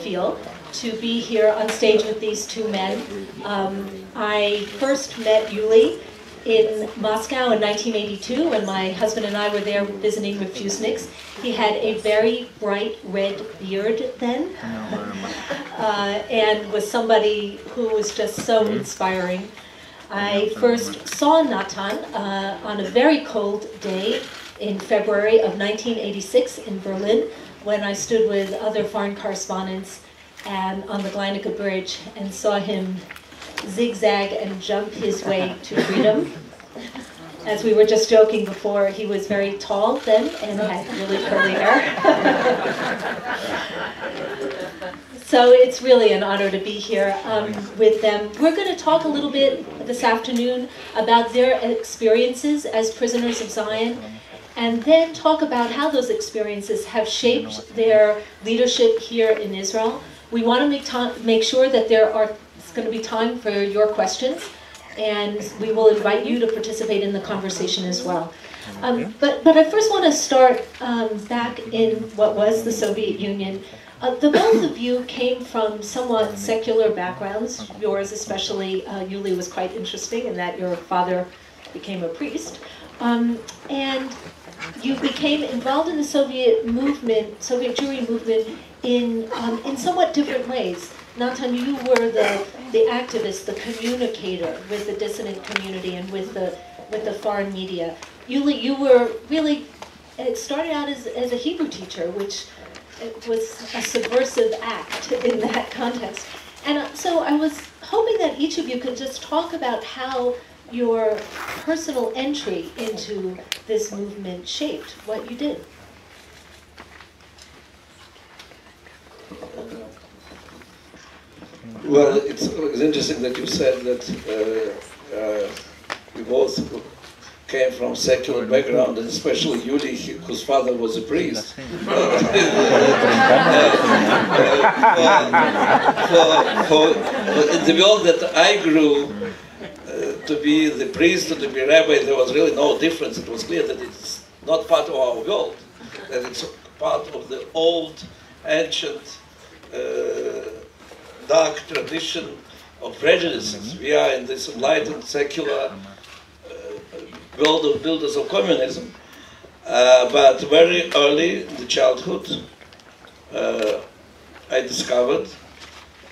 feel to be here on stage with these two men. I first met Yuli in Moscow in 1982 when my husband and I were there visiting refuseniks. He had a very bright red beard then and was somebody who was just so inspiring. I first saw Natan on a very cold day in February of 1986 in Berlin when I stood with other foreign correspondents and on the Gleinicke Bridge and saw him zigzag and jump his way to freedom. As we were just joking before, he was very tall then and had really curly hair. So it's really an honor to be here with them. We're going to talk a little bit this afternoon about their experiences as prisoners of Zion, and then talk about how those experiences have shaped their leadership here in Israel. We want to make sure that it's going to be time for your questions, and we will invite you to participate in the conversation as well. But I first want to start back in what was the Soviet Union. The both of you came from somewhat secular backgrounds. Yours especially, Yuli, was quite interesting in that your father became a priest. And you became involved in the Soviet movement, Soviet Jewry movement, in somewhat different ways. Natan, you were the activist, the communicator with the dissident community and with the foreign media. Yuli, you were really, it started out as a Hebrew teacher, which was a subversive act in that context. And so I was hoping that each of you could just talk about how your personal entry into this movement shaped what you did. Well, it's interesting that you said that we both came from secular background, and especially Yuli, whose father was a priest. In the world that I grew, to be the priest or to be rabbi, there was really no difference. It was clear that it's not part of our world, that it's part of the old, ancient, dark tradition of prejudices. We are in this enlightened, secular world of builders of communism. But very early in the childhood, I discovered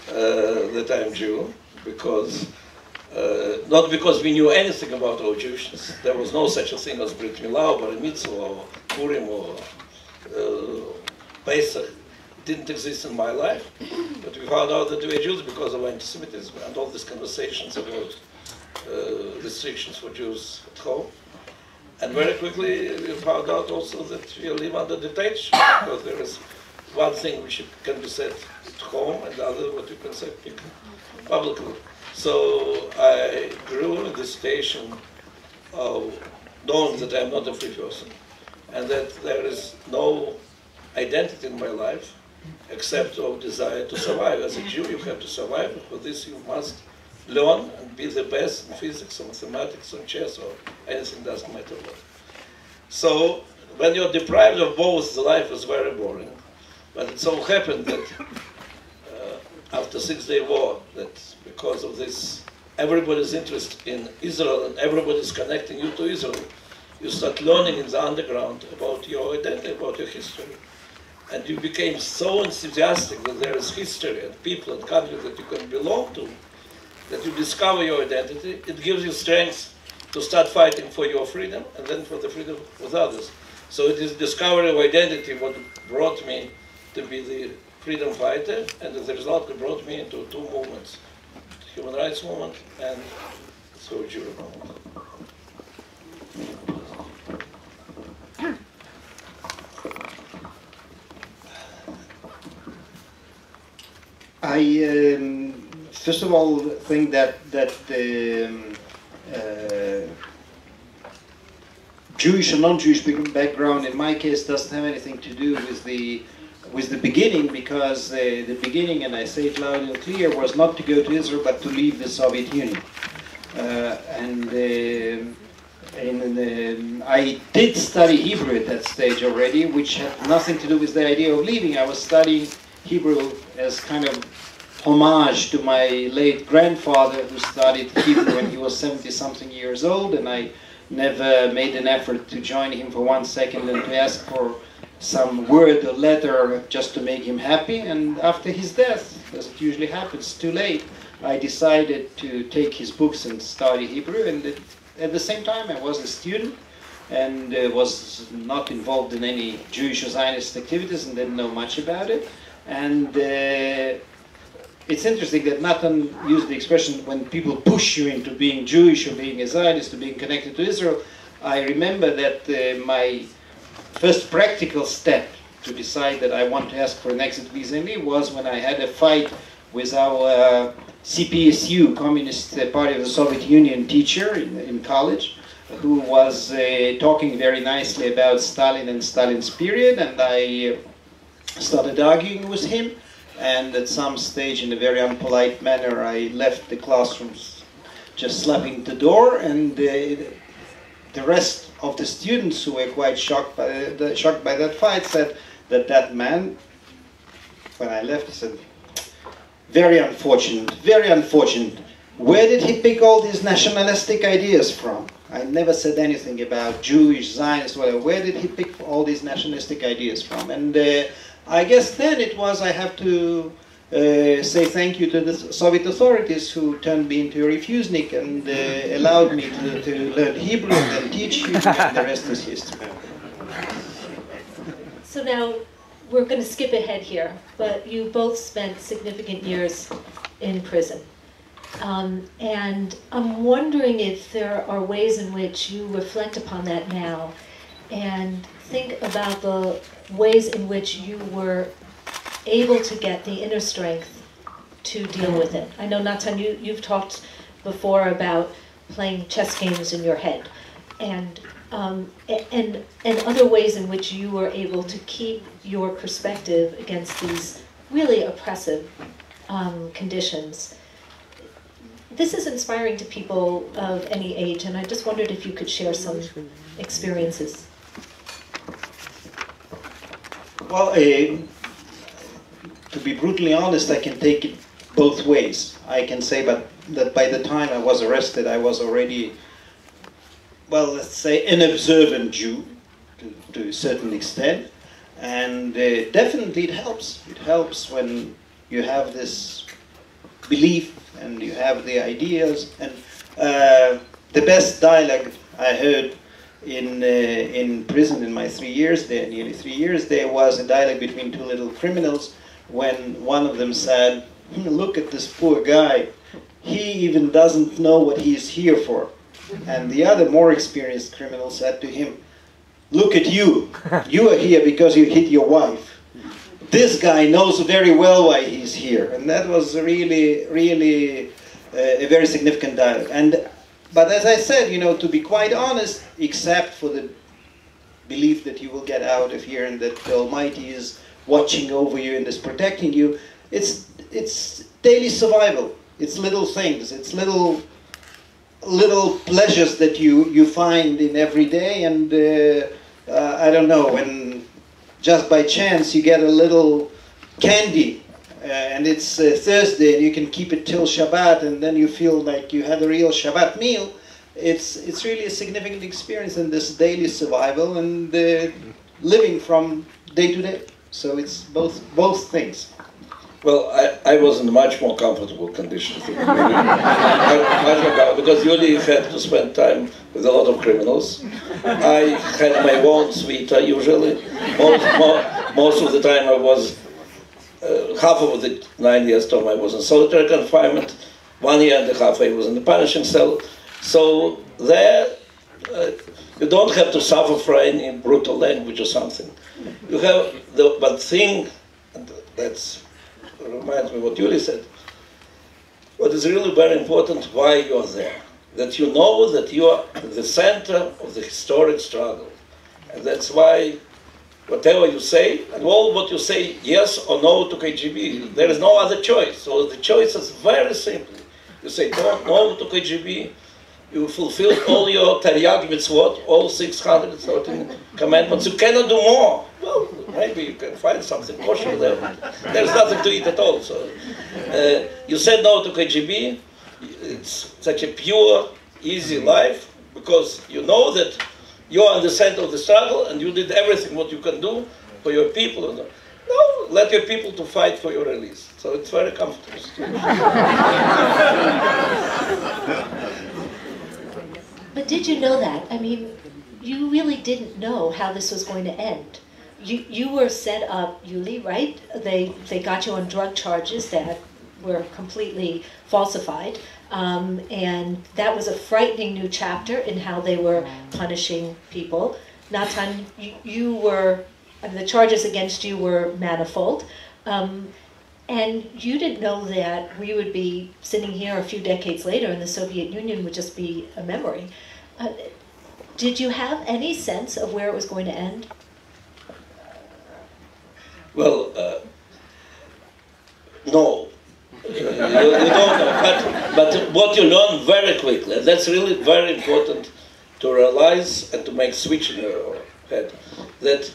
that I'm Jew, because not because we knew anything about our Jewishness. There was no such a thing as Brit Milah, or Bar Mitzvah, or Purim, or Pesach. It didn't exist in my life. But we found out that we were Jews because of anti-Semitism and all these conversations about restrictions for Jews at home. And very quickly we found out also that we live under dictatorship, because there is one thing which can be said at home and the other what you can say publicly. So I grew in the situation of knowing that I'm not a free person and that there is no identity in my life except of desire to survive. As a Jew, you have to survive, and for this you must learn and be the best in physics or mathematics or chess or anything, doesn't matter what. So when you're deprived of both, the life is very boring. But it so happened that after 6-day war, that because of this, everybody's interest in Israel and everybody's connecting you to Israel, you start learning in the underground about your identity, about your history. And you became so enthusiastic that there is history and people and countries that you can belong to, that you discover your identity. It gives you strength to start fighting for your freedom and then for the freedom with others. So it is discovery of identity what brought me to be the freedom fighter, and as a result it brought me into two movements, the human rights movement and the Soviet Jewry movement. I first of all think that Jewish and non-Jewish background in my case doesn't have anything to do with the beginning, because the beginning, and I say it loud and clear, was not to go to Israel but to leave the Soviet Union. I did study Hebrew at that stage already, which had nothing to do with the idea of leaving. I was studying Hebrew as kind of homage to my late grandfather, who studied Hebrew when he was 70-something years old, and I never made an effort to join him for 1 second and to ask for some word or letter just to make him happy. And after his death, as it usually happens, too late, I decided to take his books and study Hebrew. And at the same time, I was a student and was not involved in any Jewish or Zionist activities and didn't know much about it. And it's interesting that Natan used the expression, when people push you into being Jewish or being a Zionist or being connected to Israel. I remember that my first practical step to decide that I want to ask for an exit visa was when I had a fight with our CPSU, Communist Party of the Soviet Union teacher in college, who was talking very nicely about Stalin and Stalin's period, and I started arguing with him. And at some stage, in a very unpolite manner, I left the classrooms just slapping the door, and the rest of the students, who were quite shocked by that fight, said that man, when I left, he said, very unfortunate, very unfortunate. Where did he pick all these nationalistic ideas from? I never said anything about Jewish, Zionist, whatever. Where did he pick all these nationalistic ideas from? And I guess then it was, I have to say thank you to the Soviet authorities who turned me into a refusnik and allowed me to learn Hebrew and then teach Hebrew, and the rest is history. So now we're going to skip ahead here, but you both spent significant years in prison. And I'm wondering if there are ways in which you reflect upon that now and think about the ways in which you were able to get the inner strength to deal with it. I know, Natan, you've talked before about playing chess games in your head, and other ways in which you were able to keep your perspective against these really oppressive conditions. This is inspiring to people of any age, and I just wondered if you could share some experiences. Well, to be brutally honest, I can take it both ways. I can say that by the time I was arrested, I was already, well, let's say, an observant Jew to a certain extent. And definitely it helps. It helps when you have this belief and you have the ideas. And the best dialogue I heard in prison in my 3 years there, nearly 3 years there, was a dialogue between two little criminals when one of them said, look at this poor guy, he even doesn't know what he's here for. And the other more experienced criminal said to him, look at you, you are here because you hit your wife. This guy knows very well why he's here. And that was really, really a very significant dialogue. But as I said, you know, to be quite honest, except for the belief that you will get out of here and that the Almighty is watching over you and is protecting you, it's daily survival. It's little things. It's little pleasures that you find in every day. And I don't know, when just by chance you get a little candy and it's Thursday and you can keep it till Shabbat, and then you feel like you had a real Shabbat meal. It's really a significant experience in this daily survival and living from day to day. So it's both things. Well, I was in a much more comfortable condition much more comfortable, because Yuli had to spend time with a lot of criminals. I had my own suite usually. Most of the time I was, half of the 9 years term I was in solitary confinement, 1 year and a half I was in the punishing cell. So there, you don't have to suffer for any brutal language or something. You have but thing, that's reminds me what Yuli said. What is really very important, why you are there. That you know that you are the center of the historic struggle. And that's why whatever you say, and all what you say, yes or no to KGB, there is no other choice. So the choice is very simple. You say no to KGB, you fulfill all your Taryag mitzvot, all 613 commandments. You cannot do more. Well, maybe you can find something kosher there. There's nothing to eat at all. So you said no to KGB. It's such a pure, easy life because you know that you are in the center of the struggle and you did everything what you can do for your people. No, let your people to fight for your release. So it's very comfortable. But did you know that? I mean, you really didn't know how this was going to end. You were set up, Yuli, right? They got you on drug charges that were completely falsified. And that was a frightening new chapter in how they were punishing people. Natan, you were, the charges against you were manifold. And you didn't know that we would be sitting here a few decades later and the Soviet Union would just be a memory. Did you have any sense of where it was going to end? Well, no. You don't know. But what you learn very quickly, and that's really very important to realize and to make switch in your head, that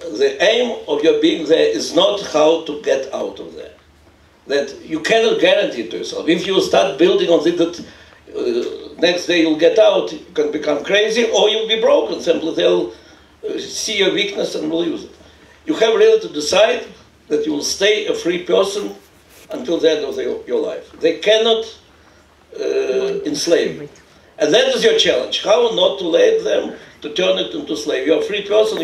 the aim of your being there is not how to get out of there. That you cannot guarantee to yourself. If you start building on it that next day you'll get out, you can become crazy, or you'll be broken. Simply they'll see your weakness and will use it. You have really to decide that you will stay a free person until the end of your life. They cannot enslave you. And that is your challenge. How not to let them to turn it into slave. You're a free person,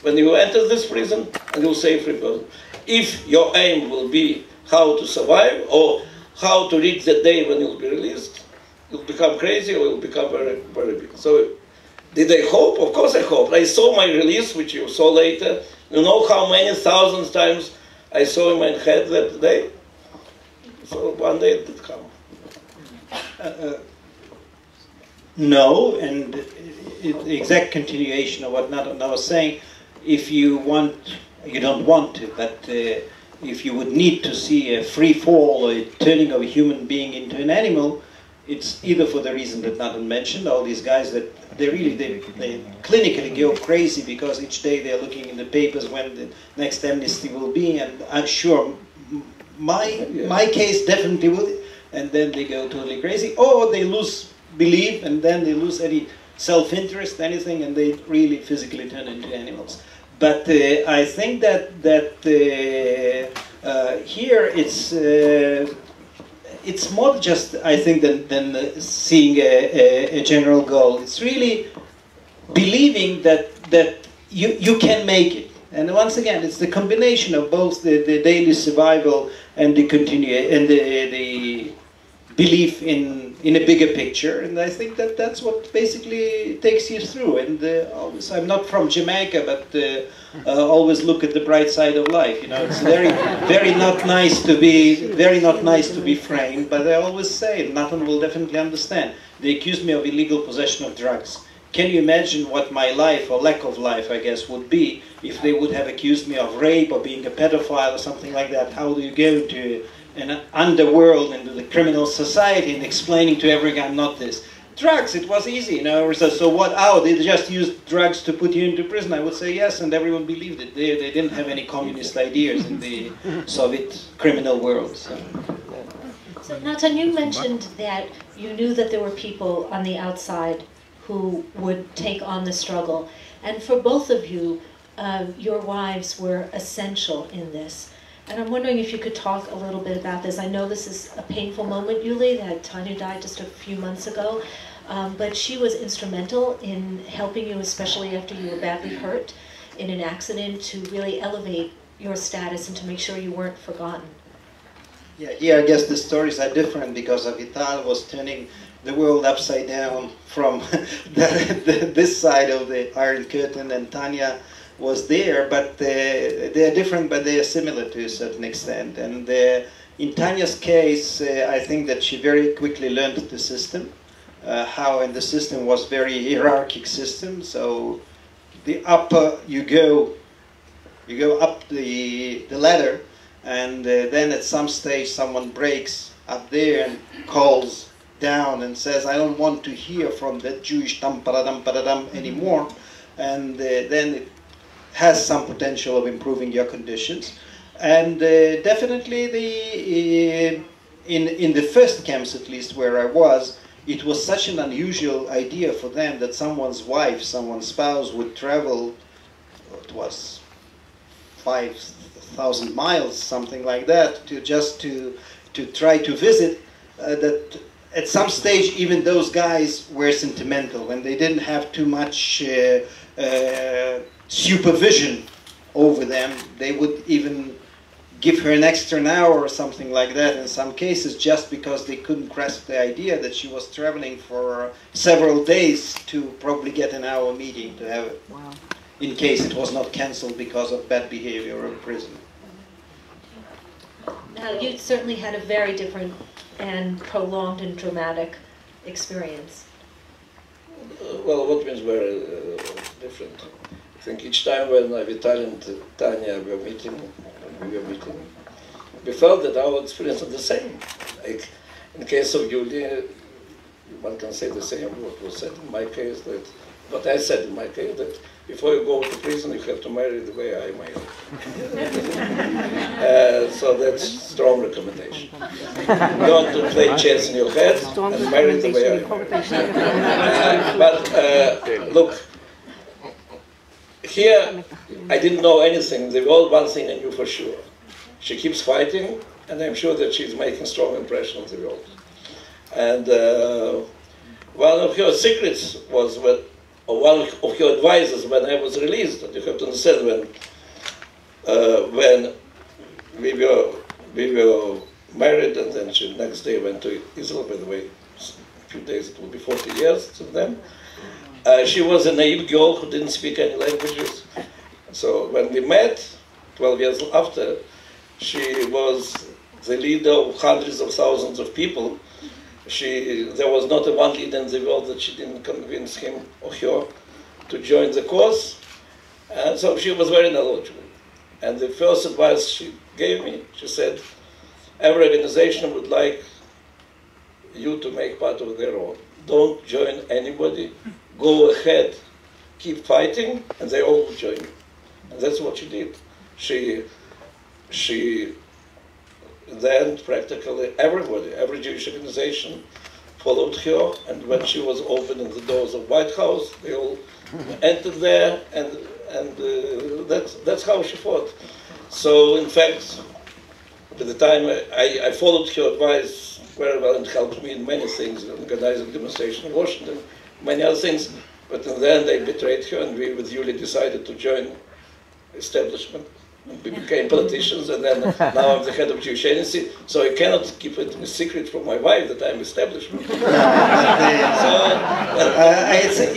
when you enter this prison, and you'll stay a free person. If your aim will be how to survive, or how to reach the day when you'll be released, you'll become crazy, or you'll become very, very big. So, did I hope? Of course I hoped. I saw my release, which you saw later. You know how many thousands times I saw in my head that day? So one day it did come. No, and the exact continuation of what Natan was saying, if you want, you don't want to, but if you would need to see a free fall or a turning of a human being into an animal, it's either for the reason that Natan mentioned, all these guys that they clinically go crazy because each day they're looking in the papers when the next amnesty will be, and I'm sure my case definitely will, and then they go totally crazy, or they lose belief and then they lose any self-interest, anything, and they really physically turn into animals. But I think that here it's more just, I think, than seeing a general goal. It's really believing that you can make it. And once again, it's the combination of both the daily survival and the the belief in a bigger picture. And I think that that's what basically takes you through. And always, I'm not from Jamaica, but always look at the bright side of life. You know, it's very not nice to be framed. But I always say, Natan will definitely understand. They accused me of illegal possession of drugs. Can you imagine what my life, or lack of life, I guess, would be if they would have accused me of rape or being a pedophile or something like that? How do you go into an underworld, into the criminal society, and explaining to every guy I'm not this? Drugs, it was easy, you know. So what? Oh, they just used drugs to put you into prison. I would say yes, and everyone believed it. They didn't have any communist ideas in the Soviet criminal world. So Natan, you mentioned that you knew that there were people on the outside who would take on the struggle. And for both of you, your wives were essential in this. And I'm wondering if you could talk a little bit about this. I know this is a painful moment, Yuli, that Tanya died just a few months ago, but she was instrumental in helping you, especially after you were badly hurt in an accident, to really elevate your status and to make sure you weren't forgotten. Yeah, here I guess the stories are different because Avital was turning the world upside down from this side of the Iron Curtain, and Tanya was there, but they're different, but they are similar to a certain extent. And in Tanya's case, I think that she very quickly learned the system, and the system was very hierarchic system. So the upper you go up the ladder, and then at some stage someone breaks up there and calls down and says, I don't want to hear from that Jewish dum-pa-da-dum-pa-da-dum anymore. And then has some potential of improving your conditions. And definitely in the first camps, at least where I was, it was such an unusual idea for them that someone's wife, someone's spouse would travel, it was 5,000 miles, something like that, to try to visit, that at some stage even those guys were sentimental when they didn't have too much supervision over them. They would even give her an extra hour or something like that in some cases, just because they couldn't grasp the idea that she was traveling for several days to probably get an hour meeting to have it. Wow. In case it was not cancelled because of bad behavior in prison. Now, you certainly had a very different and prolonged and dramatic experience. Well, what means very different? I think each time when Vitaly and Tanya were meeting, we felt that our experience is the same. Like in case of Yuli, one can say the same what was said in my case, that what I said in my case, that before you go to prison, you have to marry the way I married. So that's strong recommendation. Don't to play chess in your head and marry the way I married. But look, here I didn't know anything. The world, one thing I knew for sure. She keeps fighting, and I'm sure that she's making strong impression on the world. And one of her secrets was when, or one of her advisors when I was released, and you have to understand when we were married, and then she next day went to Israel, by the way, a few days, it will be 40 years to them. She was a naive girl who didn't speak any languages. So when we met, 12 years after, she was the leader of hundreds of thousands of people. There was not a one leader in the world that she didn't convince him or her to join the cause. And so she was very knowledgeable. And the first advice she gave me, she said, every organization would like you to make part of their own. Don't join anybody. Go ahead, keep fighting, and they all will join you. And that's what she did. She then practically everybody, every Jewish organization followed her, and when she was opening the doors of White House, they all entered there, and that's how she fought. So in fact, at the time I followed her advice very well and helped me in many things, organizing demonstration in Washington, many other things, but in the end they betrayed her, and we with Yuli decided to join establishment. We became politicians, and then now I'm the head of Jewish agency, so I cannot keep it a secret from my wife that I'm establishment.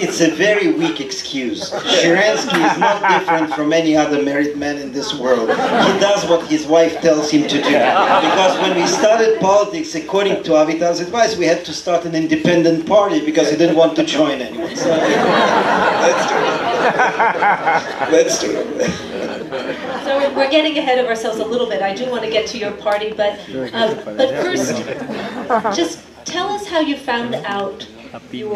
It's a very weak excuse. Sharansky is not different from any other married man in this world. He does what his wife tells him to do. Because when we started politics, according to Avital's advice, we had to start an independent party because he didn't want to join anyone. So, that's true. So we're getting ahead of ourselves a little bit. I do want to get to your party, but first, just tell us how you found out you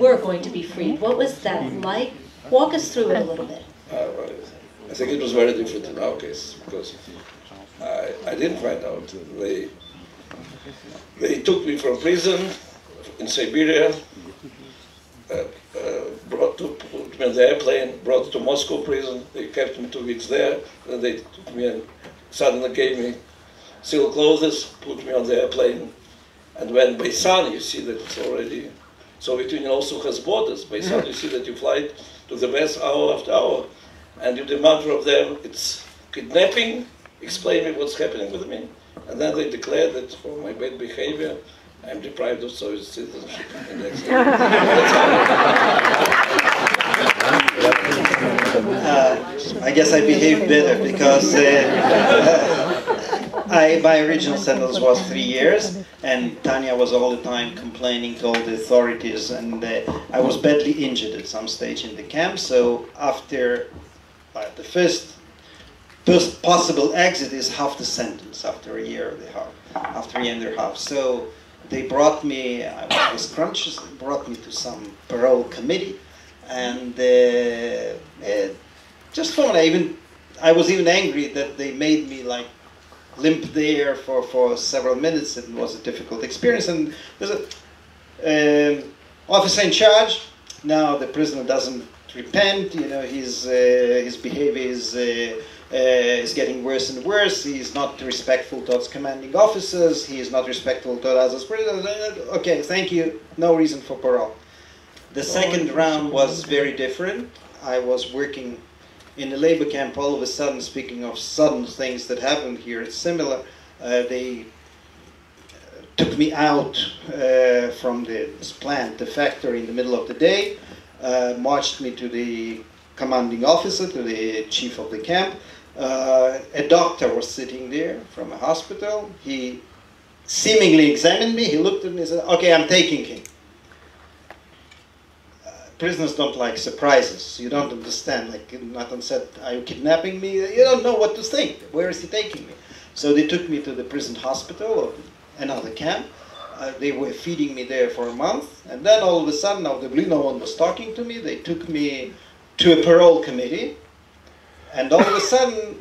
were going to be freed. What was that like? Walk us through it a little bit. I think it was very different in our case, because I didn't find out. They took me from prison in Siberia, put me on the airplane, brought to Moscow prison. They kept me 2 weeks there. Then they took me and suddenly gave me civil clothes, put me on the airplane. And when Baisan, you see that it's already, Soviet Union also has borders. Baisan, you see that you fly to the west hour after hour. And you demand from them, it's kidnapping, explain me what's happening with me. And then they declare that for my bad behavior, I'm deprived of Soviet citizenship. And I guess I behaved better because my original sentence was 3 years, and Tanya was all the time complaining to all the authorities, and I was badly injured at some stage in the camp. So after the first possible exit is half the sentence after a year and a half. After a year and a half, so they brought me. I was scrumptious. They brought me to some parole committee, and just fun. I was even angry that they made me like limp there for several minutes. It was a difficult experience. And there's a officer in charge. Now the prisoner doesn't repent. You know, his behavior is getting worse and worse. He's not respectful towards commanding officers. He is not respectful to others. Okay, thank you. No reason for parole. The second round was very different. I was working in the labor camp. All of a sudden, speaking of sudden things that happened here, it's similar. They took me out from this plant, the factory, in the middle of the day, marched me to the commanding officer, to the chief of the camp. A doctor was sitting there from a hospital. He seemingly examined me. He looked at me and said, okay, I'm taking him. Prisoners don't like surprises. You don't understand. Like Natan said, are you kidnapping me? You don't know what to think. Where is he taking me? So they took me to the prison hospital or another camp. They were feeding me there for a month. And then all of a sudden, out of the blue, no one was talking to me. They took me to a parole committee. And all of a sudden,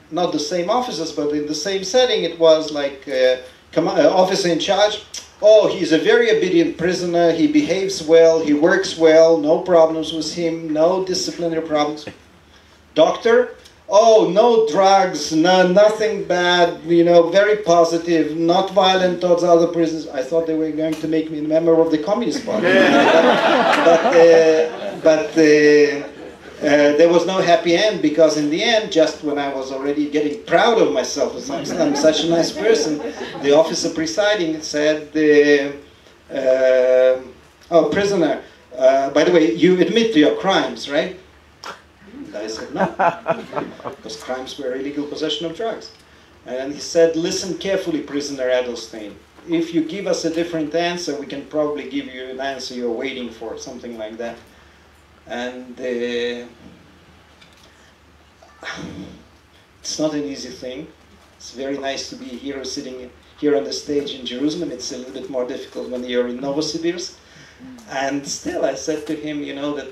not the same officers, but in the same setting, it was like officer in charge. Oh, he's a very obedient prisoner. He behaves well. He works well. No problems with him. No disciplinary problems. Doctor, oh, no drugs. No, nothing bad. You know, very positive. Not violent towards other prisoners. I thought they were going to make me a member of the Communist Party. but there was no happy end, because in the end, just when I was already getting proud of myself, I'm such a nice person, the officer presiding said, oh, prisoner, by the way, you admit to your crimes, right? And I said, no, because crimes were illegal possession of drugs. And he said, listen carefully, prisoner Edelstein. If you give us a different answer, we can probably give you an answer you're waiting for, something like that. And it's not an easy thing. It's very nice to be a hero sitting here on the stage in Jerusalem. It's a little bit more difficult when you're in Novosibirsk. And still I said to him, you know, that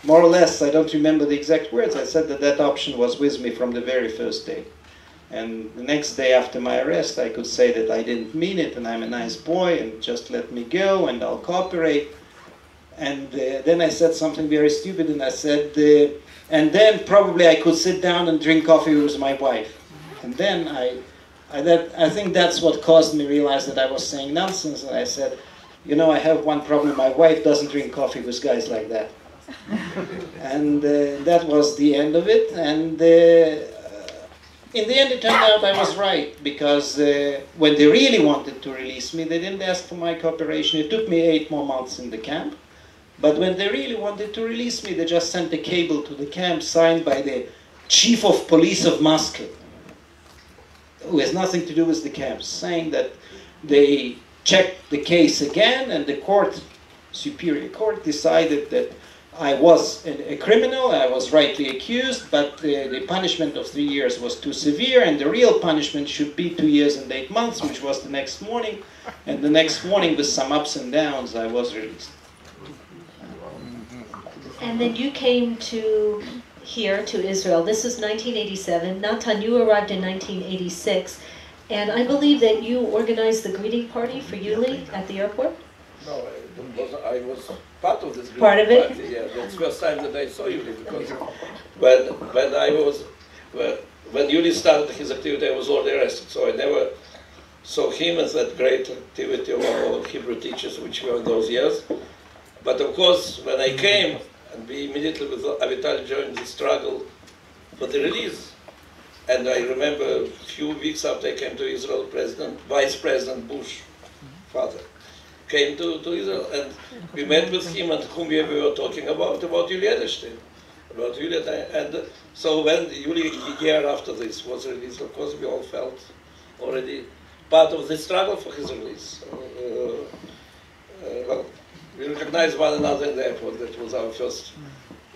more or less, I don't remember the exact words, I said that that option was with me from the very first day. And the next day after my arrest, I could say that I didn't mean it and I'm a nice boy and just let me go and I'll cooperate. And then I said something very stupid, and I said, and then probably I could sit down and drink coffee with my wife. And then I think that's what caused me to realize that I was saying nonsense. And I said, you know, I have one problem. My wife doesn't drink coffee with guys like that. And that was the end of it. And in the end, it turned out I was right, because when they really wanted to release me, they didn't ask for my cooperation. It took me 8 more months in the camp. But when they really wanted to release me, they just sent a cable to the camp signed by the chief of police of Moscow, who has nothing to do with the camp, saying that they checked the case again and the court, superior court, decided that I was a criminal, I was rightly accused, but the punishment of 3 years was too severe, and the real punishment should be 2 years and 8 months, which was the next morning. And the next morning, with some ups and downs, I was released. And then you came to here, to Israel. This was 1987. Natan, you arrived in 1986. And I believe that you organized the greeting party for Yuli at the airport? No, I was part of this greeting part of it? Party. Yeah, that's the first time that I saw Yuli, because when Yuli started his activity, I was already arrested, so I never saw him as that great activity of all Hebrew teachers, which were in those years. But of course, when I came, and we immediately with Avital joined the struggle for the release. And I remember a few weeks after I came to Israel, Vice President Bush, father, came to Israel, and we met with him, and whom we were talking about Yuli Edelstein. About Yuli, and so when Yuli, a year after this, was released, of course we all felt already part of the struggle for his release. Well, we recognized one another in the airport. That was our first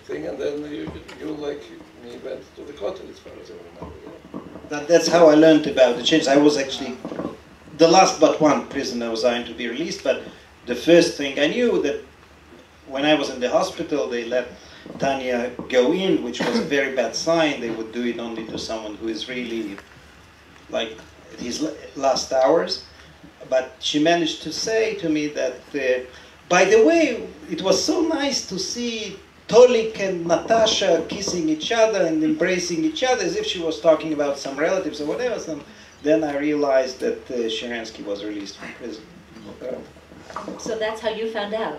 thing, and then you like me went to the Kotel, as far as I remember. That's how I learned about the change. I was actually the last but one prisoner was going to be released, but the first thing I knew that when I was in the hospital, they let Tanya go in, which was a very bad sign. They would do it only to someone who is really like at his last hours. But she managed to say to me that, by the way, it was so nice to see Tolik and Natasha kissing each other and embracing each other as if she was talking about some relatives or whatever. So then I realized that Sharansky was released from prison. So that's how you found out?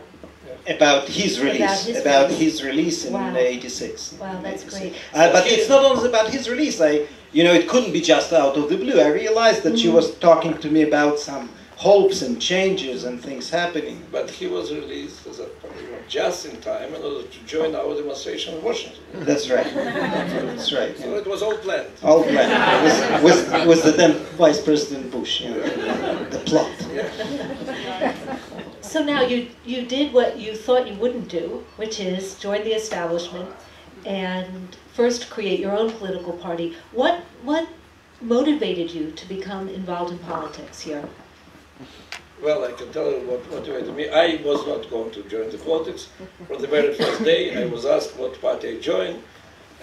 About his release. About his release in '86. Wow, that's great. But it's not only about his release. It couldn't be just out of the blue. I realized that she was talking to me about some hopes and changes and things happening. But he was released just in time in order to join our demonstration in Washington. That's right. That's right. So it was all planned. All planned. With the then Vice President Bush, the plot. Yeah. So now you did what you thought you wouldn't do, which is join the establishment and first create your own political party. What motivated you to become involved in politics here? Well, I can tell you what motivated me. I was not going to join the politics. From the very first day, I was asked what party I joined.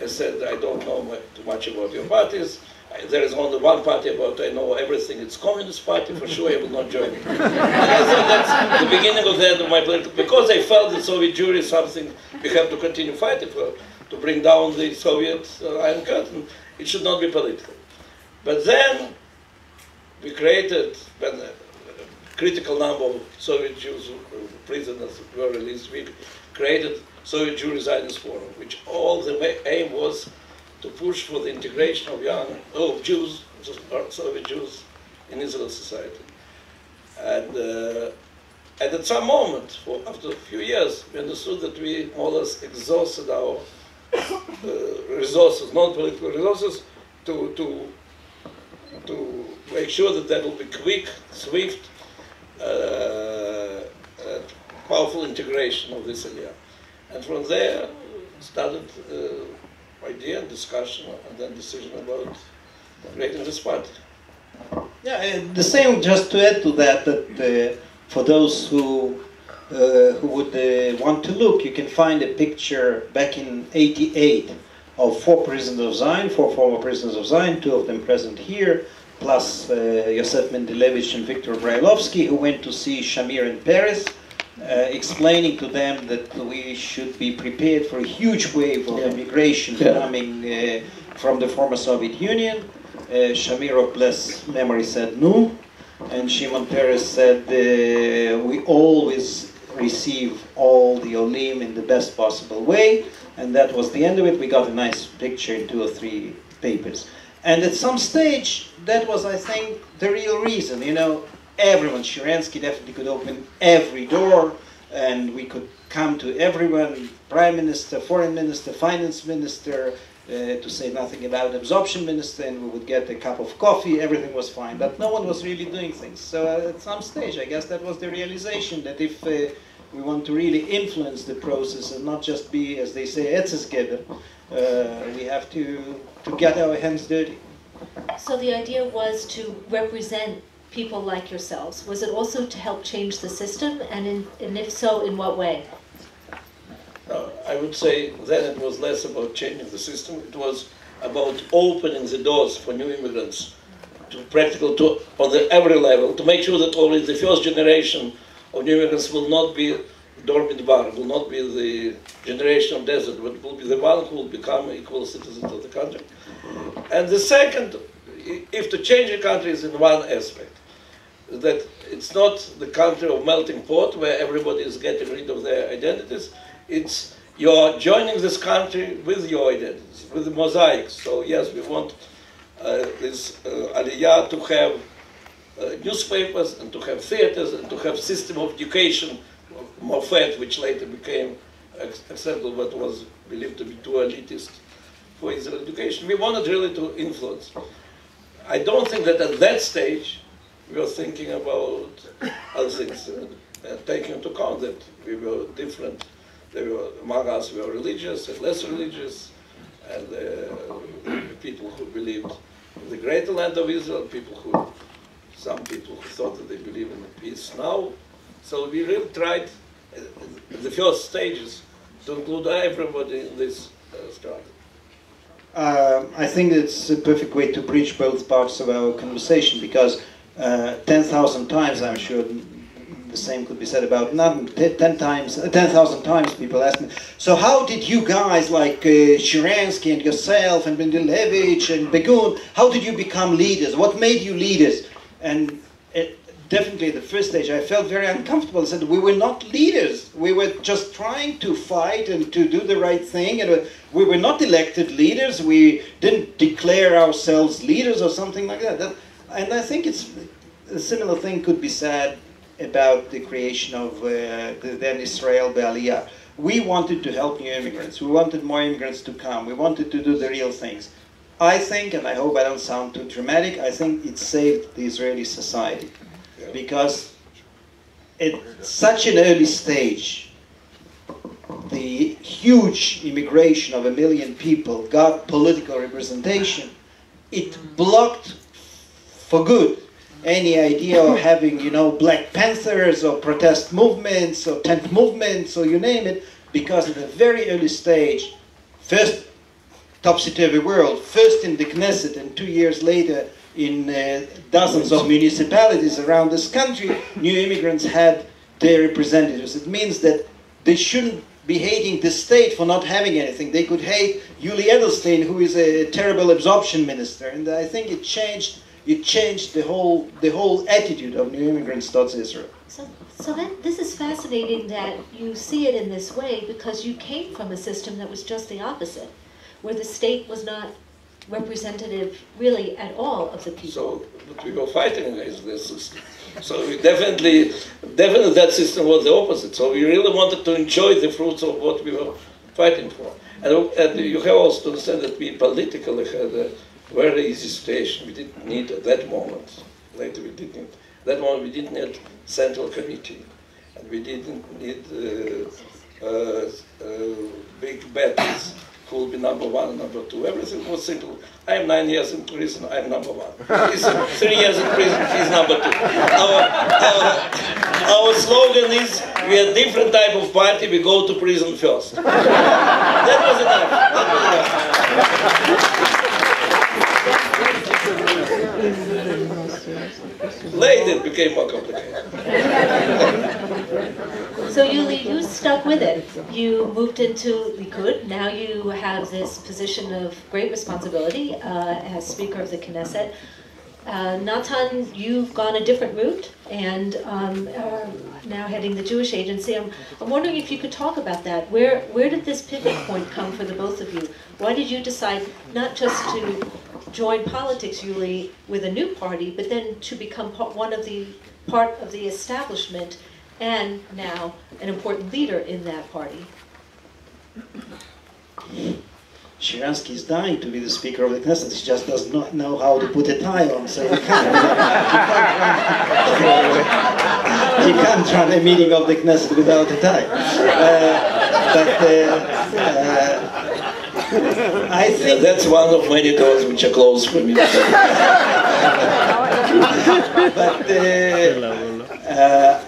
I said, I don't know too much about your parties. There is only one party about I know everything. It's Communist Party. For sure, I will not join it. And I thought that's the beginning of the end of my political... Because I felt that Soviet Jewry is something we have to continue fighting for, to bring down the Soviet Iron Curtain. It should not be political. But then we created... critical number of Soviet Jews prisoners were released. We created Soviet Jew Zionist Forum, which all the aim was to push for the integration of Jews, Soviet Jews, in Israel society. And at some moment, after a few years, we understood that we more or less exhausted our resources, non-political resources, to make sure that will be quick, swift, powerful integration of this area. And from there started idea and discussion and then decision about creating this party. Yeah, and the same, just to add to that, for those who would want to look, you can find a picture back in '88 of 4 prisoners of Zion, 4 former prisoners of Zion, 2 of them present here, plus Yosef Mendelevich and Viktor Brailovsky, who went to see Shamir in Paris, explaining to them that we should be prepared for a huge wave of immigration coming from the former Soviet Union. Shamir, of blessed memory, said no, and Shimon Peres said we always receive all the Olim in the best possible way, and that was the end of it. We got a nice picture in 2 or 3 papers. And at some stage, that was, I think, the real reason. Everyone, Sharansky definitely could open every door, and we could come to everyone, Prime Minister, Foreign Minister, Finance Minister, to say nothing about Absorption Minister, and we would get a cup of coffee, everything was fine. But no one was really doing things. So at some stage, I guess that was the realization that if we want to really influence the process and not just be, as they say, Etzesgeber, we have to get our hands dirty. So the idea was to represent people like yourselves. Was it also to help change the system, and if so, in what way? I would say then it was less about changing the system. It was about opening the doors for new immigrants on every level, to make sure that only the first generation of new immigrants will not be dormant bar, will not be the generation of desert, but will be the one who will become equal citizens of the country. And the second, if to change a country is in one aspect, that it's not the country of melting pot where everybody is getting rid of their identities. It's you're joining this country with your identities, with the mosaics. So yes, we want this Aliyah to have newspapers and to have theaters and to have system of education, Mofet, which later became acceptable but was believed to be too elitist for Israel education. We wanted really to influence. I don't think that at that stage we were thinking about other things, taking into account that we were different. There were, among us, we were religious and less religious, and people who believed in the greater land of Israel, some people who thought that they believe in peace now. So we really tried, in the first stages, to include everybody in this struggle? I think it's a perfect way to bridge both parts of our conversation, because 10,000 times, I'm sure the same could be said about Natan. 10,000 times people ask me, so how did you guys like Sharansky and yourself and Mendelevich and Begun, how did you become leaders? What made you leaders? And definitely at the first stage I felt very uncomfortable. I said we were not leaders. We were just trying to fight and to do the right thing. And we were not elected leaders. We didn't declare ourselves leaders or something like that. And I think it's a similar thing could be said about the creation of the then Israel B'Aliyah. We wanted to help new immigrants. We wanted more immigrants to come. We wanted to do the real things. I think, and I hope I don't sound too dramatic, I think it saved the Israeli society. Because at such an early stage, the huge immigration of 1 million people got political representation. It blocked for good any idea of having, you know, Black Panthers or protest movements or tent movements or you name it, because at a very early stage, first topsy-turvy world, first in the Knesset and 2 years later in dozens of municipalities around this country, new immigrants had their representatives. It means that they shouldn't be hating the state for not having anything. They could hate Yuli Edelstein, who is a terrible absorption minister. And I think it changed the whole attitude of new immigrants towards Israel. So this is fascinating that you see it in this way, because you came from a system that was just the opposite, where the state was not representative really at all of the people. So, but we were fighting against this system. So we definitely that system was the opposite. So we really wanted to enjoy the fruits of what we were fighting for. And you have also to understand that we politically had a very easy situation. We didn't need at that moment. Later we didn't. At that moment we didn't need central committee, and we didn't need big battles. Who will be number one and number two. Everything was simple. I am 9 years in prison, I am number one. He's 3 years in prison, he's number two. Our slogan is, we are a different type of party, we go to prison first. That was enough. Later it became more complicated. So Yuli, you stuck with it. You moved into Likud. Now you have this position of great responsibility as Speaker of the Knesset. Natan, you've gone a different route and now heading the Jewish Agency. I'm wondering if you could talk about that. Where did this pivot point come for the both of you? Why did you decide not just to join politics, Yuli, with a new party, but then to become part of the establishment and now an important leader in that party? Sharansky is dying to be the Speaker of the Knesset. He just does not know how to put a tie on, so he can't run a meeting of the Knesset without a tie. I think that's one of many doors which are closed for me. But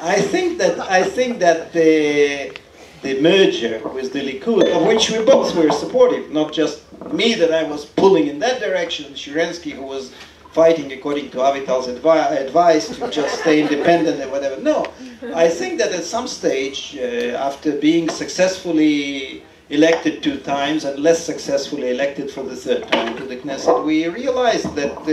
I think that the merger with the Likud, of which we both were supportive, not just me that I was pulling in that direction, Sharansky who was fighting according to Avital's advice to just stay independent and whatever. No, I think that at some stage, after being successfully elected 2 times and less successfully elected for the 3rd time to the Knesset, we realized that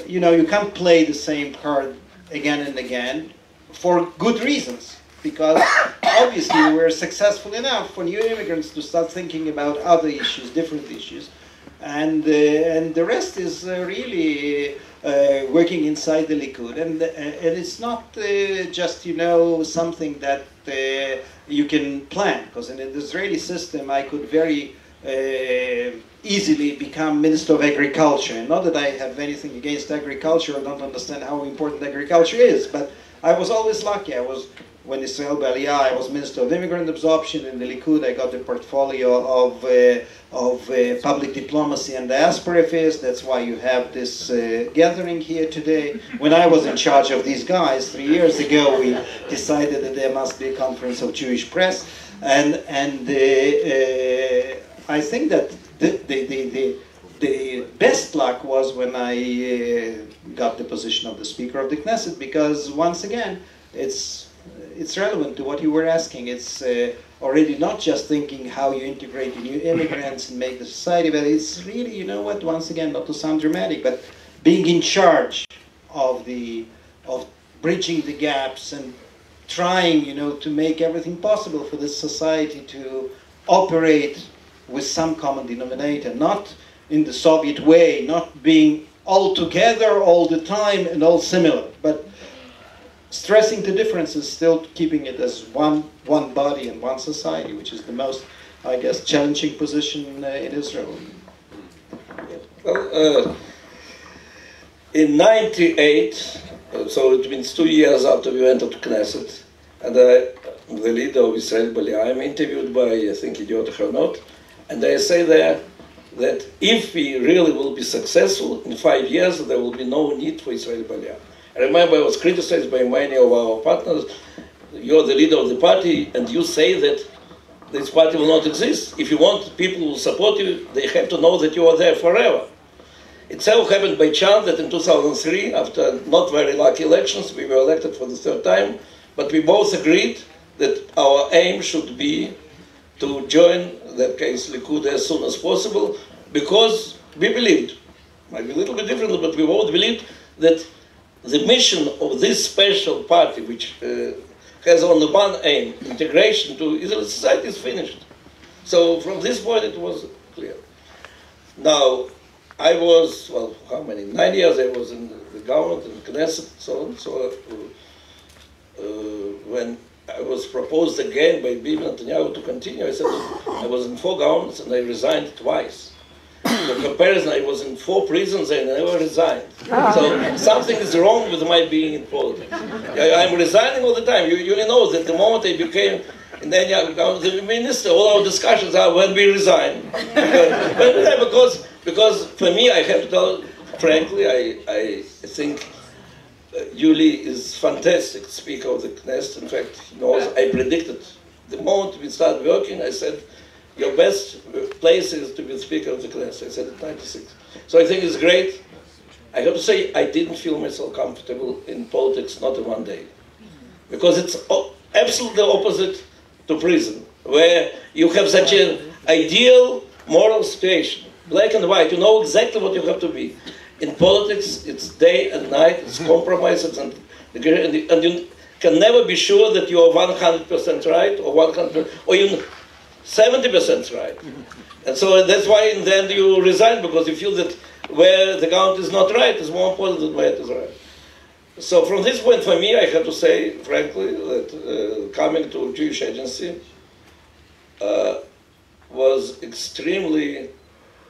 you can't play the same card again and again for good reasons, because obviously we were successful enough for new immigrants to start thinking about other issues, different issues, and the rest is really working inside the Likud, and it's not just something that you can plan, because in the Israeli system I could very easily become Minister of Agriculture. And not that I have anything against agriculture, I don't understand how important agriculture is, but I was always lucky. When Israel Belia, I was Minister of Immigrant Absorption in the Likud. I got the portfolio of public diplomacy and diaspora affairs. That's why you have this gathering here today. When I was in charge of these guys 3 years ago, we decided that there must be a conference of Jewish press, and I think that the best luck was when I got the position of the Speaker of the Knesset, because once again, it's relevant to what you were asking. It's already not just thinking how you integrate the new immigrants and make the society, but it's really, you know what, once again, not to sound dramatic, but being in charge of bridging the gaps and trying, you know, to make everything possible for this society to operate with some common denominator, not in the Soviet way, not being all together all the time and all similar, but stressing the differences, still keeping it as one body and one society, which is the most, I guess, challenging position in Israel. Well, in '98, so it means 2 years after we entered Knesset, and the leader of Israel Belia, I'm interviewed by, I think, Idiot Chronot, and they say there that if we really will be successful in 5 years, there will be no need for Israel Belia. I remember I was criticized by many of our partners. You're the leader of the party, and you say that this party will not exist. If you want people to support you, they have to know that you are there forever. It so happened by chance that in 2003, after not very lucky elections, we were elected for the third time, but we both agreed that our aim should be to join, in that case, Likud as soon as possible, because we believed, might be a little bit differently, but we both believed that the mission of this special party, which has only one aim, integration to Israeli society, is finished. So from this point it was clear. Now, I was, well, how many? 9 years I was in the government, in Knesset, so on. So when I was proposed again by Bibi Netanyahu to continue, I said I was in 4 governments and I resigned twice. In comparison, I was in 4 prisons and I never resigned. So something is wrong with my being in politics. I'm resigning all the time. You know that the moment I became the minister, all our discussions are when we resign. Because for me, I have to tell, frankly, I think Yuli is fantastic speaker of the Knesset. In fact, he knows, I predicted the moment we started working, I said, your best place is to be the Speaker of the Knesset. I said it in '96. So I think it's great. I have to say, I didn't feel myself comfortable in politics, not in one day. Because it's absolutely opposite to prison, where you have such an ideal moral situation, black and white, you know exactly what you have to be. In politics, it's day and night, it's compromises, and you can never be sure that you are 100% right, or 100%, or even 70% right. And so that's why in the end you resign, because you feel that where the government is not right is more important than where it is right. So from this point, for me, I have to say, frankly, that coming to a Jewish agency was extremely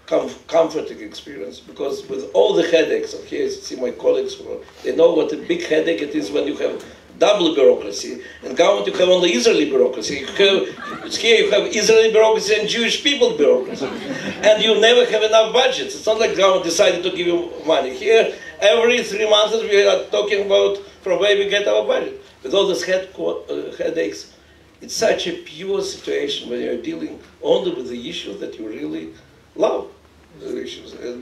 comforting experience, because with all the headaches, and here I see my colleagues, they know what a big headache it is when you have double bureaucracy. In government you have only Israeli bureaucracy. Here you have Israeli bureaucracy and Jewish people bureaucracy. And you never have enough budgets. It's not like government decided to give you money. Here, every 3 months we are talking about from where we get our budget. With all these headaches, it's such a pure situation when you're dealing only with the issues that you really love. The issues, and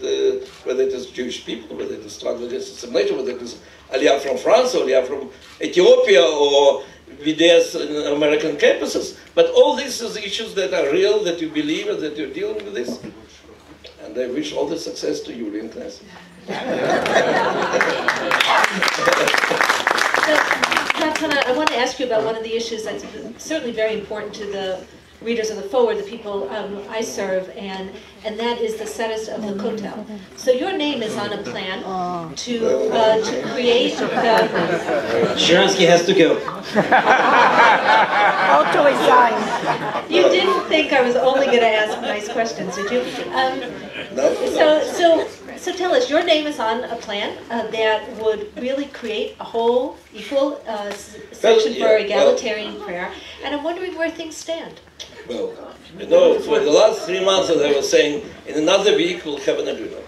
whether it is Jewish people, whether it is struggle against assimilation, whether it is Aliyah from France, or Aliyah from Ethiopia, or VDS in American campuses. But all these are issues that are real, that you believe, and that you're dealing with this. And I wish all the success to Yuli and Knesset. Natan, I want to ask you about one of the issues that's certainly very important to the readers of the Forward, the people I serve, and that is the status of the Kotel. So your name is on a plan to create... Sharansky has to go. Auto resign. You didn't think I was only going to ask nice questions, did you? No. So tell us, your name is on a plan that would really create a whole equal section for egalitarian prayer, and I'm wondering where things stand. Well, you know, for the last 3 months, as I was saying, in another week we'll have an agreement.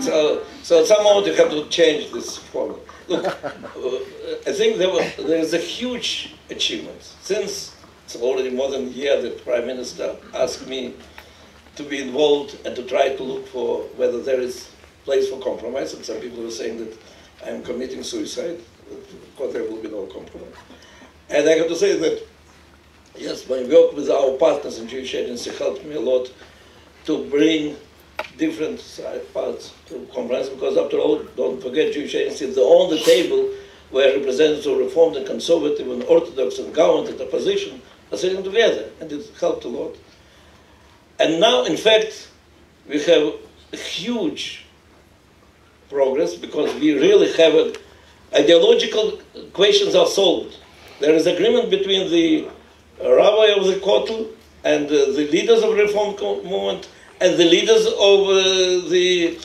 So at some moment you have to change this formula. Look, I think there is a huge achievement. Since it's already more than a year that the Prime Minister asked me to be involved and to try to look for whether there is place for compromise, and some people are saying that I am committing suicide, of course there will be no compromise. And I have to say that, yes, my work with our partners in Jewish Agency helped me a lot to bring different parts to compromise, because after all, don't forget, Jewish Agency is on the table where representatives of Reformed and Conservative and Orthodox and government and opposition are sitting together, and it helped a lot. And now, in fact, we have a huge progress because we really have ideological questions are solved. There is agreement between the rabbi of the Kotel and the leaders of the Reform movement and the leaders of the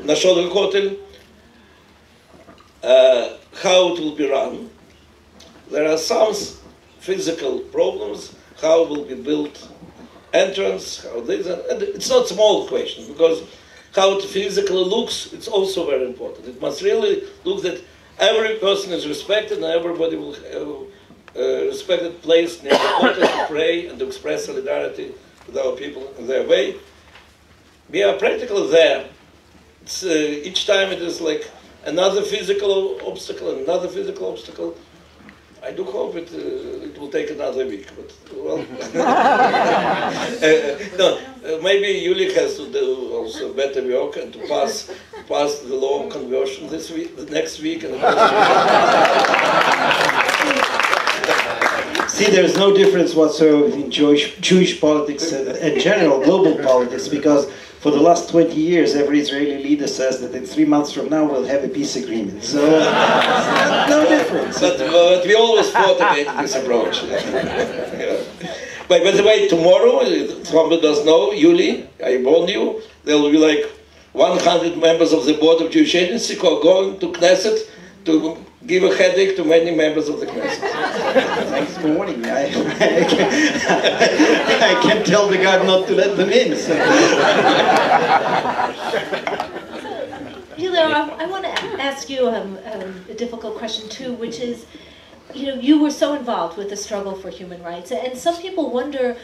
National Kotel, how it will be run. There are some physical problems, how will be built entrance, how this, and it's not small question, because how it physically looks, it's also very important. It must really look that every person is respected and everybody will have a respected place near the altar to pray and to express solidarity with our people in their way. We are practically there. It's, each time it is like another physical obstacle, another physical obstacle. I do hope it will take another week, but well, no, maybe Yuli has to do also better work and to pass the law of conversion this week, the next week. And See, there's no difference whatsoever between Jewish politics and general global politics, because for the last 20 years, every Israeli leader says that in 3 months from now we'll have a peace agreement. So, no difference. But we always fought against this approach. Yeah. By the way, tomorrow, somebody does know, Yuli, I warn you, there will be like 100 members of the board of Jewish Agency who are going to Knesset to give a headache to many members of the Knesset. Thanks for warning me. I can tell the guard not to let them in. So. I want to ask you a difficult question too, which is, you know, you were so involved with the struggle for human rights, and some people wonder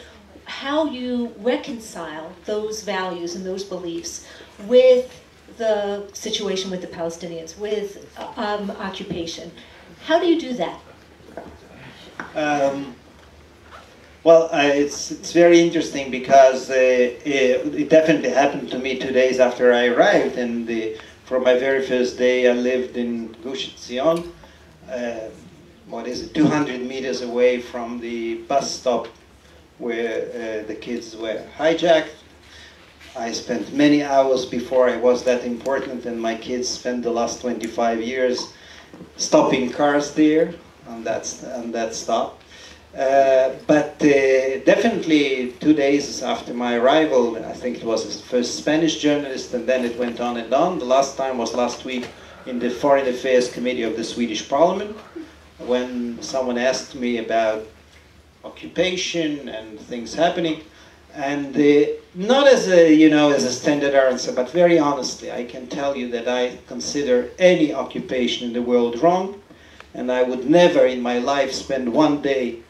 how you reconcile those values and those beliefs with the situation with the Palestinians, with occupation. How do you do that? Well, it's very interesting because it definitely happened to me 2 days after I arrived, and for my very first day I lived in Gush Etzion, 200 meters away from the bus stop where the kids were hijacked. I spent many hours before I was that important, and my kids spent the last 25 years stopping cars there on that stop. But definitely 2 days after my arrival, I think it was the first Spanish journalist, and then it went on and on. The last time was last week in the Foreign Affairs Committee of the Swedish Parliament, when someone asked me about occupation and things happening. And not as a, as a standard answer, but very honestly, I can tell you that I consider any occupation in the world wrong, and I would never in my life spend 1 day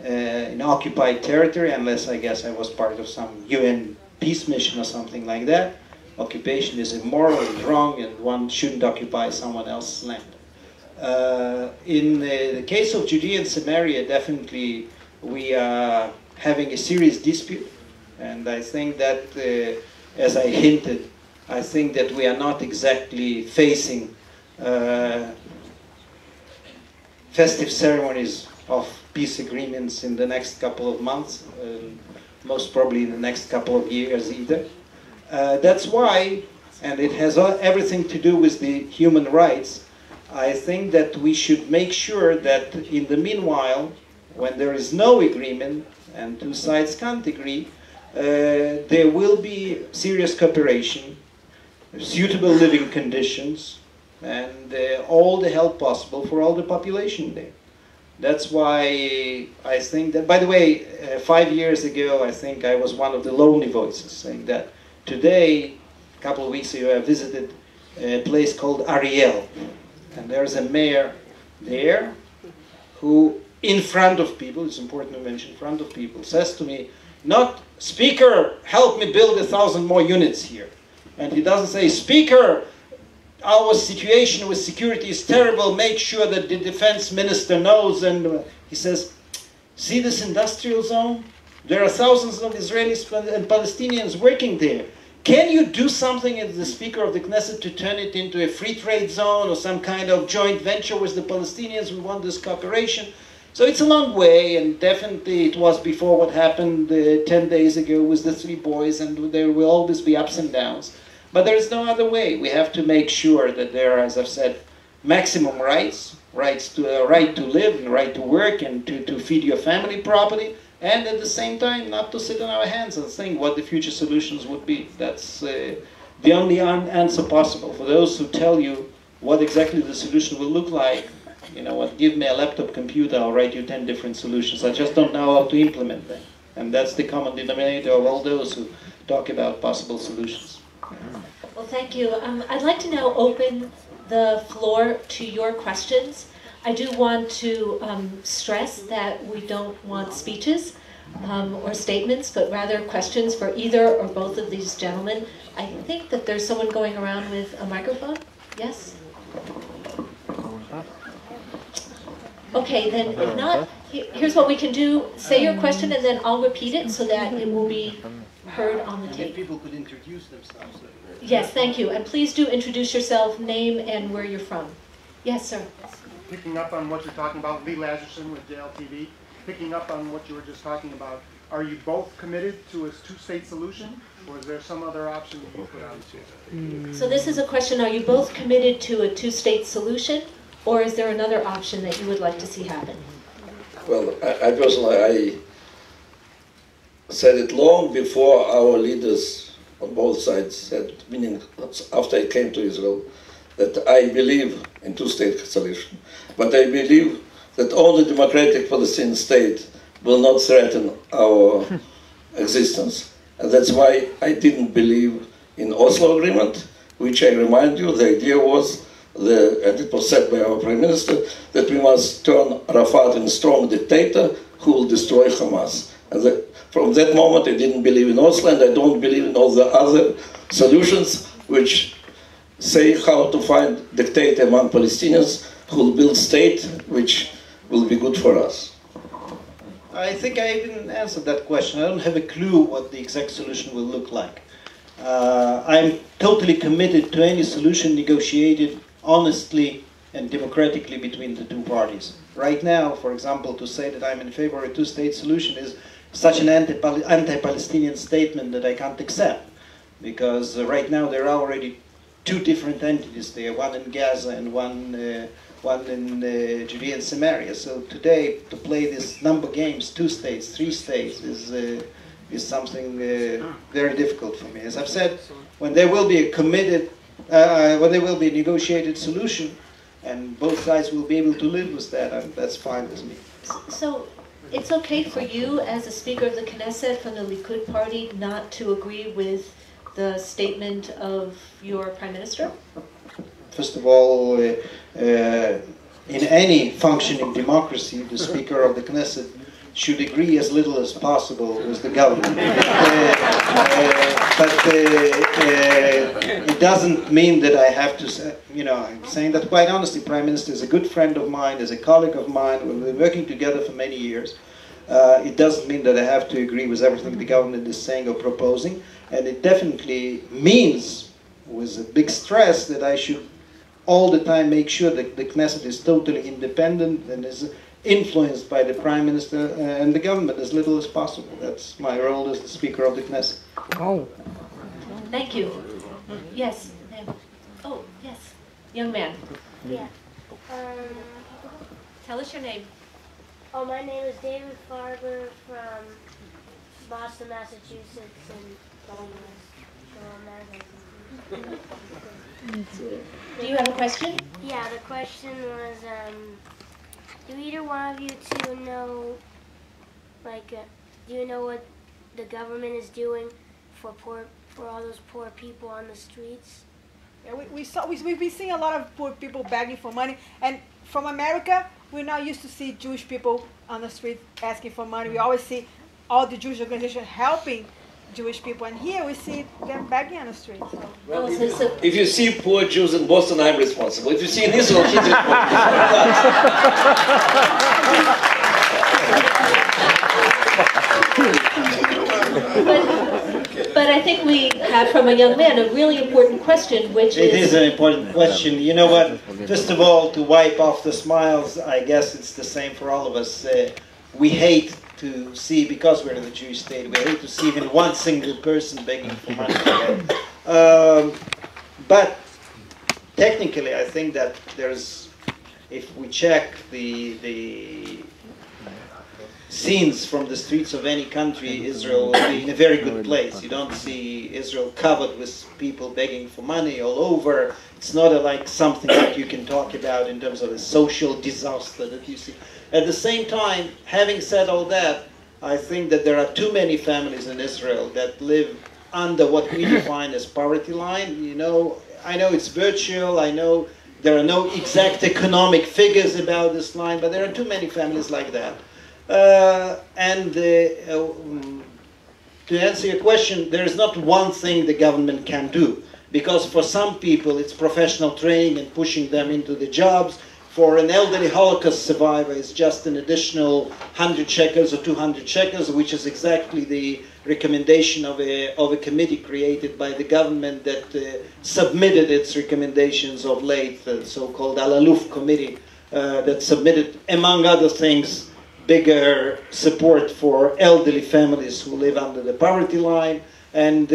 in occupied territory, unless I guess I was part of some UN peace mission or something like that. Occupation is immoral and wrong, and one shouldn't occupy someone else's land. In the case of Judea and Samaria, definitely we are having a serious dispute. And I think that, as I hinted, I think that we are not exactly facing festive ceremonies of peace agreements in the next couple of months, most probably in the next couple of years either. That's why, and it has everything to do with the human rights, I think that we should make sure that in the meanwhile, when there is no agreement and two sides can't agree, there will be serious cooperation, suitable living conditions, and all the help possible for all the population there. That's why I think that, by the way, 5 years ago, I think I was one of the lonely voices saying that. Today, a couple of weeks ago, I visited a place called Ariel, and there's a mayor there who, in front of people, it's important to mention, in front of people, says to me, not, "Speaker, help me build 1,000 more units here." And he doesn't say, "Speaker, our situation with security is terrible, make sure that the defense minister knows." And he says, "See this industrial zone? There are thousands of Israelis and Palestinians working there. Can you do something as the Speaker of the Knesset to turn it into a free trade zone or some kind of joint venture with the Palestinians? We want this cooperation." So it's a long way, and definitely it was before what happened 10 days ago with the 3 boys, and there will always be ups and downs. But there is no other way. We have to make sure that there are, as I've said, maximum rights to right to live and right to work and to feed your family properly, and at the same time not to sit on our hands and think what the future solutions would be. That's the only answer possible. For those who tell you what exactly the solution will look like, you know what, give me a laptop computer, I'll write you 10 different solutions. I just don't know how to implement them. And that's the common denominator of all those who talk about possible solutions. Well, thank you. I'd like to now open the floor to your questions. I do want to stress that we don't want speeches or statements, but rather questions for either or both of these gentlemen. I think that there's someone going around with a microphone. Yes? Okay, then if not, here's what we can do. Say your question and then I'll repeat it so that it will be heard on the tape. People could introduce themselves. Yes, thank you. And please do introduce yourself, name and where you're from. Yes, sir. Picking up on what you're talking about, Lee Lazarson with JLTV, picking up on what you were just talking about, are you both committed to a two-state solution, or is there some other option that you put on the table? So this is a question, are you both committed to a two-state solution, or is there another option that you would like to see happen? Well, I personally, I said it long before our leaders on both sides said, meaning after I came to Israel, that I believe in two-state solution. But I believe that only democratic Palestinian state will not threaten our existence. And that's why I didn't believe in Oslo agreement, which I remind you, the idea was, and it was said by our Prime Minister, that we must turn Arafat into a strong dictator who will destroy Hamas. And from that moment I didn't believe in Oslo, and I don't believe in all the other solutions which say how to find dictator among Palestinians who will build state which will be good for us. I think I didn't answer that question. I don't have a clue what the exact solution will look like. I'm totally committed to any solution negotiated honestly and democratically between the two parties. Right now, for example, to say that I'm in favor of a two-state solution is such an anti-Palestinian statement that I can't accept. Because right now there are already 2 different entities there, one in Gaza and one in Judea and Samaria. So today, to play these number games, 2 states, 3 states, is something very difficult for me. As I've said, when there will be a committed, when there will be a negotiated solution, and both sides will be able to live with that, that's fine with me. So it's okay for you as a Speaker of the Knesset from the Likud party not to agree with the statement of your Prime Minister? First of all, in any functioning democracy, the Speaker of the Knesset should agree as little as possible with the government. But it doesn't mean that I have to say, you know, I'm saying that quite honestly. Prime Minister is a good friend of mine, is a colleague of mine. We've been working together for many years. It doesn't mean that I have to agree with everything the government is saying or proposing. And it definitely means, with a big stress, that I should all the time make sure that the Knesset is totally independent and is influenced by the Prime Minister and the government as little as possible. That's my role as the Speaker of the Knesset. Oh. Thank you. Yes, ma'am. Oh, yes. Young man. Yeah. Tell us your name. Oh, my name is David Farber from Boston, Massachusetts, and Do you have a question? yeah, the question was, do either one of you two know, like, do you know what the government is doing for all those poor people on the streets? Yeah, we've been seeing a lot of poor people begging for money, and from America, we're not used to see Jewish people on the street asking for money. We always see all the Jewish organizations helping Jewish people, and here we see them begging on the street. So. Well, if you see poor Jews in Boston, I'm responsible. If you see in Israel, he's But I think we have from a young man a really important question, which is... It is an important question. You know what? First of all, to wipe off the smiles, I guess it's the same for all of us. We hate to see, because we're in the Jewish state, we hate to see even one single person begging for money. But technically, I think that there's, if we check the scenes from the streets of any country, Israel will be in a very good place. You don't see Israel covered with people begging for money all over. It's not like something that you can talk about in terms of a social disaster that you see. At the same time, having said all that, I think that there are too many families in Israel that live under what we define as poverty line. You know, I know it's virtual, I know there are no exact economic figures about this line, but there are too many families like that. To answer your question, there is not one thing the government can do, because for some people it's professional training and pushing them into the jobs. For an elderly Holocaust survivor, it's just an additional 100 shekels or 200 shekels, which is exactly the recommendation of a committee created by the government that submitted its recommendations of late, the so-called Al-Aluf committee, that submitted, among other things, bigger support for elderly families who live under the poverty line, and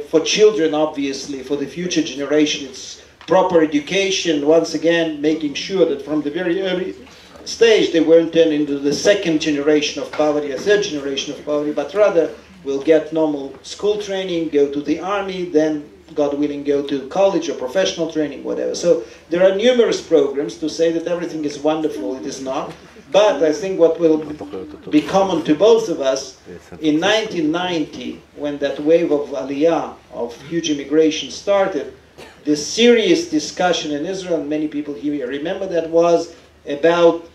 for children, obviously, for the future generation, it's proper education, once again, making sure that from the very early stage they weren't turned into the second generation of poverty, a third generation of poverty, but rather will get normal school training, go to the army, then, God willing, go to college or professional training, whatever. So there are numerous programs. To say that everything is wonderful, it is not. But I think what will be common to both of us, in 1990, when that wave of aliyah, of huge immigration started, the serious discussion in Israel, and many people here remember that, was about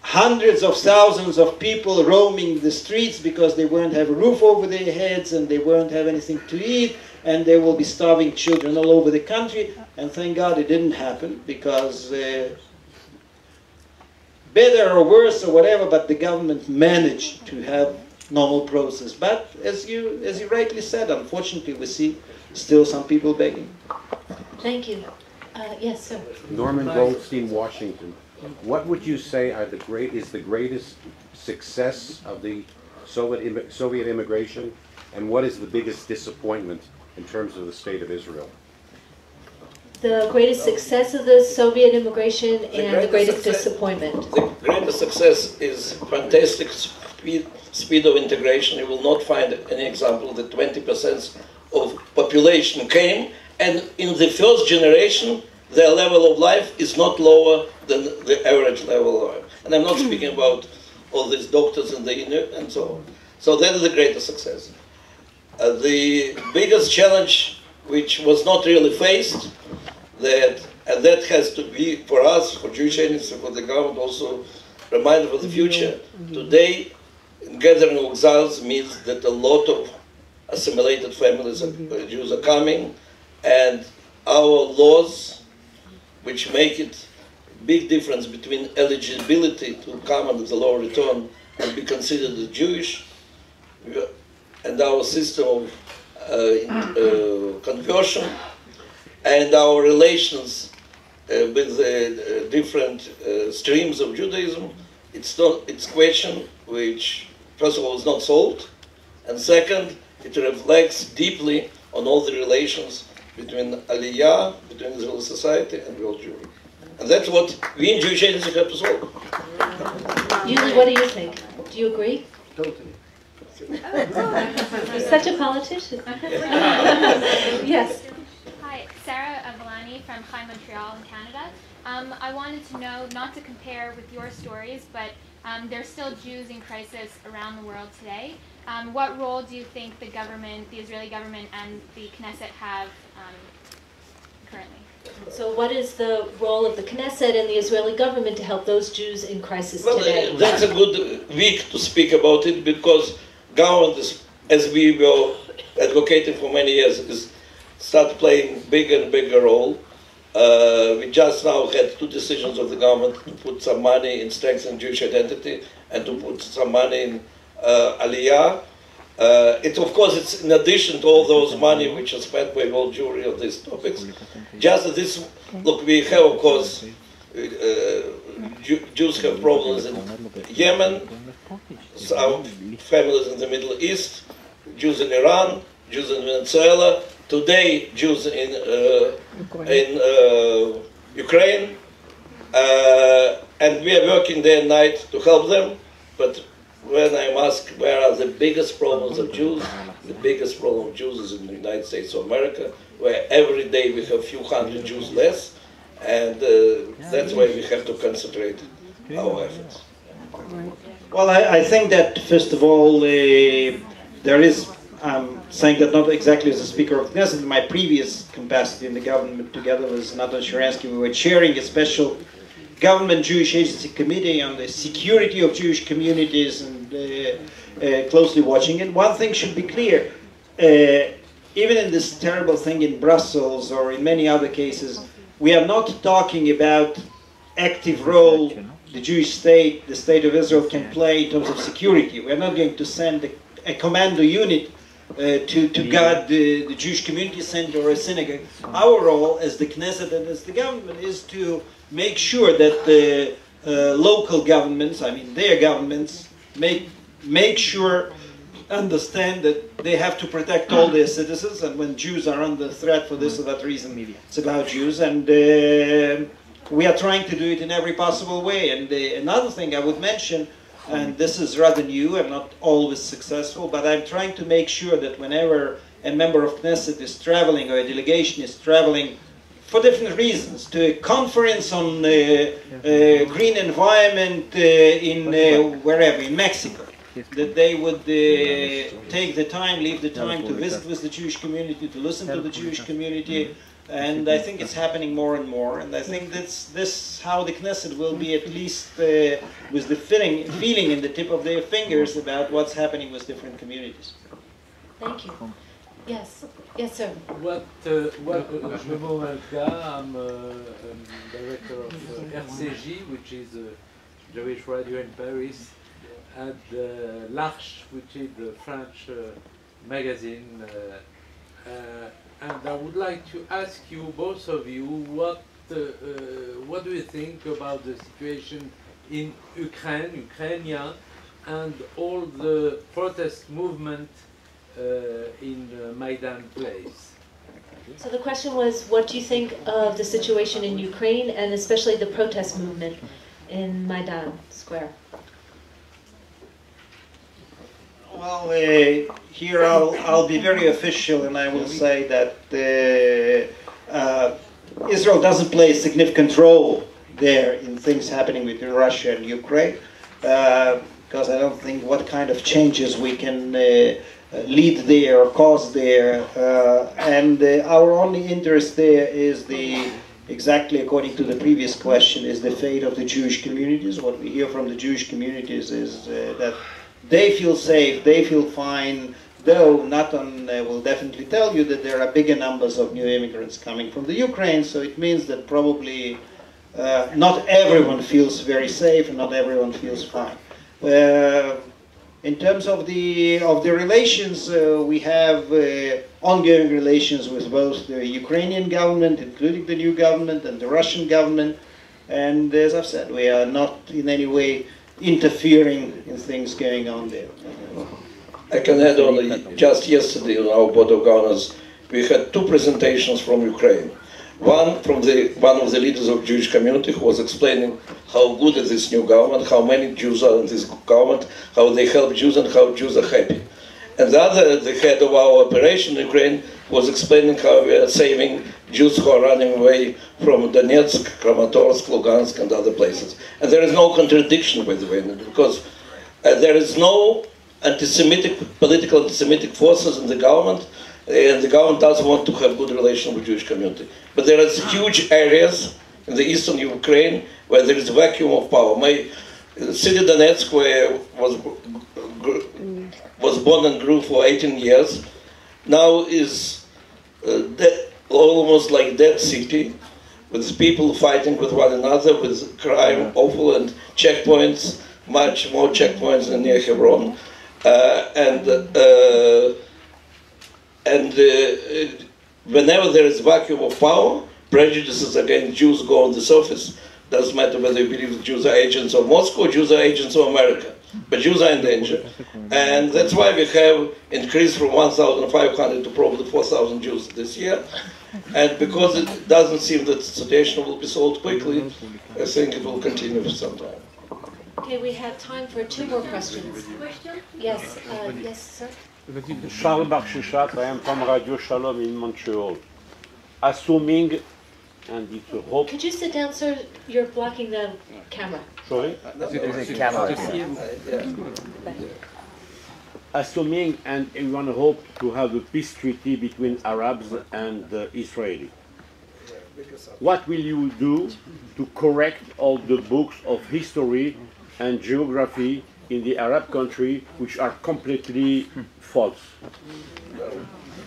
hundreds of thousands of people roaming the streets because they won't have a roof over their heads and they won't have anything to eat, and there will be starving children all over the country. And thank God it didn't happen, because better or worse or whatever, but the government managed to have normal process. But as you rightly said, unfortunately we see still some people begging. Thank you. Yes, sir. Norman Goldstein, Washington. What would you say are is the greatest success of the Soviet immigration, and what is the biggest disappointment in terms of the state of Israel? The greatest success of the Soviet immigration and the greatest disappointment. The greatest success is fantastic speed of integration. You will not find any example that 20% of population came, and in the first generation their level of life is not lower than the average level of life. And I'm not speaking about all these doctors in the and so on. So that is the greatest success. The biggest challenge, which was not really faced, and that has to be for us, for Jewish agencies, for the government, also reminder for the future. Today, gathering of exiles means that a lot of assimilated families of Jews are coming, and our laws, which make it a big difference between eligibility to come under the law of return and be considered as Jewish, and our system of conversion, and our relations with the different streams of Judaism, it's a question which, first of all, is not solved, and second, it reflects deeply on all the relations between Aliyah, between Israeli society and real Jewry. And that's what we in Jewish agency have to solve. Yuli, what do you think? Do you agree? Totally. You're such a politician. Yes. Hi, Sarah Avalani from High Montreal in Canada. I wanted to know, not to compare with your stories, but there's still Jews in crisis around the world today. What role do you think the government, the Israeli government, and the Knesset have currently? So what is the role of the Knesset and the Israeli government to help those Jews in crisis today? That's a good week to speak about it, because government, as we were advocating for many years, is start playing bigger and bigger role. We just now had 2 decisions of the government to put some money in strengthening Jewish identity and to put some money in Aliyah. Of course, it's in addition to all those money which are spent by world Jewry on these topics. Just that this, look, we have, of course, Jews have problems in Yemen, some families in the Middle East, Jews in Iran, Jews in Venezuela, today Jews in Ukraine, and we are working day and night to help them. But when I'm asked where are the biggest problems of Jews, the biggest problem of Jews is in the United States of America, where every day we have a few hundred Jews less, and that's why we have to concentrate our efforts. Well, I think that, first of all, there is, I'm saying that not exactly as a Speaker of the Knesset, in my previous capacity in the government, together with Natan Sharansky, we were chairing a special government Jewish Agency Committee on the security of Jewish communities and closely watching it. One thing should be clear, even in this terrible thing in Brussels or in many other cases, we are not talking about active role the Jewish state, the state of Israel can play in terms of security. We are not going to send a commando unit to guard the Jewish community center or a synagogue. Our role as the Knesset and as the government is to make sure that the local governments, I mean their governments, make sure, understand that they have to protect all their citizens, and when Jews are under threat for this or that reason, it's about Jews, and we are trying to do it in every possible way. And another thing I would mention, and this is rather new and not always successful, but I'm trying to make sure that whenever a member of Knesset is traveling or a delegation is traveling for different reasons to a conference on green environment in wherever, in Mexico, that they would take the time, leave the time to visit with the Jewish community, to listen to the Jewish community. And I think it's happening more and more. And I think that's how the Knesset will be, at least with the feeling in the tip of their fingers about what's happening with different communities. Thank you. Yes. Yes, sir. Shlomo Malka, I'm director of RCJ, which is a Jewish radio in Paris, and L'Arche, which is the French magazine. And I would like to ask you, both of you, what do you think about the situation in Ukraine, and all the protest movement in Maidan place? So the question was, what do you think of the situation in Ukraine, and especially the protest movement in Maidan Square? Well, here I'll be very official, and I will say that Israel doesn't play a significant role there in things happening between Russia and Ukraine, because I don't think what kind of changes we can lead there or cause there, and our only interest there is exactly according to the previous question, is the fate of the Jewish communities. What we hear from the Jewish communities is that they feel safe, they feel fine, though Natan will definitely tell you that there are bigger numbers of new immigrants coming from the Ukraine, so it means that probably not everyone feels very safe and not everyone feels fine. In terms of the relations, we have ongoing relations with both the Ukrainian government, including the new government, and the Russian government, and as I've said, we are not in any way interfering in things going on there. I can add only, just yesterday on our Board of Governors, we had 2 presentations from Ukraine. One from one of the leaders of the Jewish community, who was explaining how good is this new government, how many Jews are in this government, how they help Jews and how Jews are happy. And the head of our operation in Ukraine, was explaining how we are saving Jews who are running away from Donetsk, Kramatorsk, Lugansk, and other places. And there is no contradiction, by the way, because there is no political anti-Semitic forces in the government, and the government does want to have good relations with the Jewish community. But there are huge areas in the eastern Ukraine where there is a vacuum of power. My city Donetsk, where was born and grew for 18 years, now is almost like dead city, with people fighting with one another, with crime, awful, and checkpoints, much more checkpoints than near Hebron. Whenever there is vacuum of power, prejudices against Jews go on the surface. Doesn't matter whether you believe Jews are agents of Moscow or Jews are agents of America. But Jews are in danger. And that's why we have increased from 1,500 to probably 4,000 Jews this year. And because it doesn't seem that the situation will be solved quickly, I think it will continue for some time. Okay, we have time for 2 more questions. Yes, yes, sir. Charles Barchichat, I am from Radio Shalom in Montreal. Assuming, and it's a hope... Could you sit down, sir? You're blocking the camera. Sorry? There's a camera. Assuming, and we want to hope to have a peace treaty between Arabs and Israelis. What will you do to correct all the books of history and geography in the Arab country which are completely false?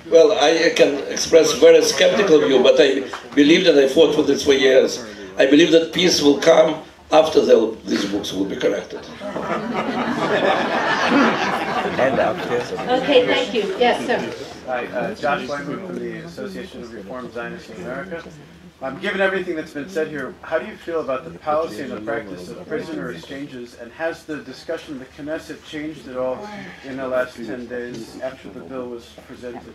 Well, I can express a very skeptical view, but I believed and I fought for this for years. I believe that peace will come after these books will be corrected. Okay, thank you. Yes, sir. Hi, Josh Weinberg from the Association of Reformed Zionists in America. Given everything that's been said here, how do you feel about the policy and the practice of prisoner exchanges, and has the discussion of the Knesset changed at all in the last 10 days after the bill was presented?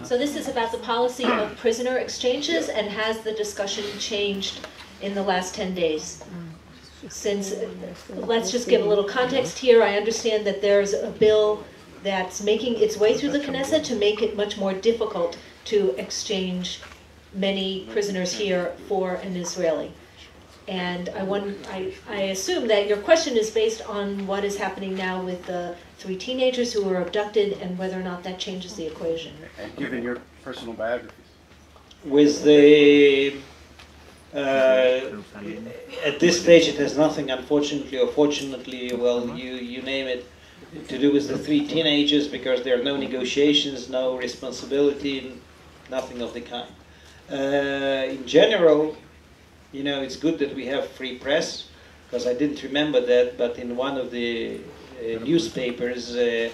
So this is about the policy of prisoner exchanges, and has the discussion changed in the last 10 days? Since, let's just give a little context here. I understand that there's a bill that's making its way through the Knesset to make it much more difficult to exchange many prisoners here for an Israeli. And I assume that your question is based on what is happening now with the 3 teenagers who were abducted and whether or not that changes the equation. And given your personal biographies. With the at this stage it has nothing, unfortunately or fortunately, well, you name it, to do with the 3 teenagers, because there are no negotiations, no responsibility, nothing of the kind. In general, you know, it's good that we have free press, because I didn't remember that, but in one of the newspapers, they